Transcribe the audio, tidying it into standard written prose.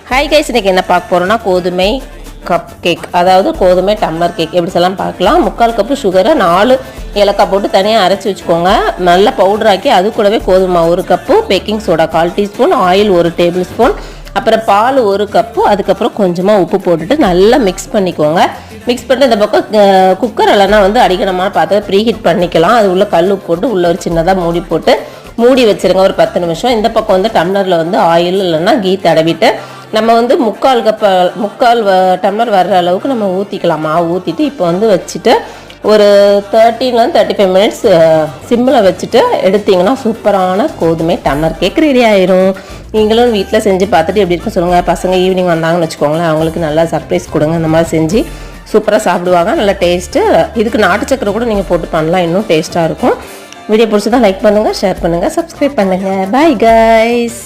Hi guys, இன்றைக்கி என்ன பார்க்க போகிறோன்னா கோதுமை கப் கேக், அதாவது கோதுமை டம்ளர் கேக் எப்படி சொல்லலாம் பார்க்கலாம். 3/4 கப்பு சுகரை 4 ஏலக்காய் போட்டு தனியாக அரைச்சி வச்சுக்கோங்க. நல்லா பவுடராக்கி அது கூடவே கோதுமை 1 cup, baking soda 1/4 teaspoon, oil 1 table spoon, அப்புறம் பால் 1 கப்பு, அதுக்கப்புறம் கொஞ்சமாக உப்பு போட்டுட்டு நல்லா மிக்ஸ் பண்ணிக்கோங்க. மிக்ஸ் பண்ணிட்டு இந்த பக்கம் குக்கர் இல்லைனா அடிக்கணமான பாத்திரத்தை ப்ரீஹீட் பண்ணிக்கலாம். அது உள்ள கல் உப்பு போட்டு உள்ளே ஒரு சின்னதாக மூடி போட்டு மூடி வச்சுருங்க ஒரு 10 நிமிஷம். இந்த பக்கம் டம்ளரில் ஆயில் இல்லைன்னா கீ தடவிட்டு நம்ம 3/4 டம்ளர் வர்ற அளவுக்கு நம்ம ஊற்றிக்கலாம். மாவு ஊற்றிட்டு இப்போ வச்சுட்டு ஒரு 13 to 35 மினிட்ஸ் சிம்மில் வச்சுட்டு எடுத்திங்கன்னா சூப்பரான கோதுமை டம்ளர் கேக் ரெடி ஆயிரும். நீங்களும் வீட்டில் செஞ்சு பார்த்துட்டு எப்படி இருக்குன்னு சொல்லுங்கள். பசங்க ஈவினிங் வந்தாங்கன்னு வச்சுக்கோங்களேன், அவங்களுக்கு நல்லா சர்ப்ரைஸ் கொடுங்க. இந்த மாதிரி செஞ்சு சூப்பராக சாப்பிடுவாங்க. நல்லா டேஸ்ட்டு. இதுக்கு நாட்டு சக்கரை கூட நீங்கள் போட்டு பண்ணலாம், இன்னும் டேஸ்ட்டாக இருக்கும். வீடியோ பிடிச்சதான் லைக் பண்ணுங்கள், ஷேர் பண்ணுங்கள், சப்ஸ்கிரைப் பண்ணுங்கள். Bye guys.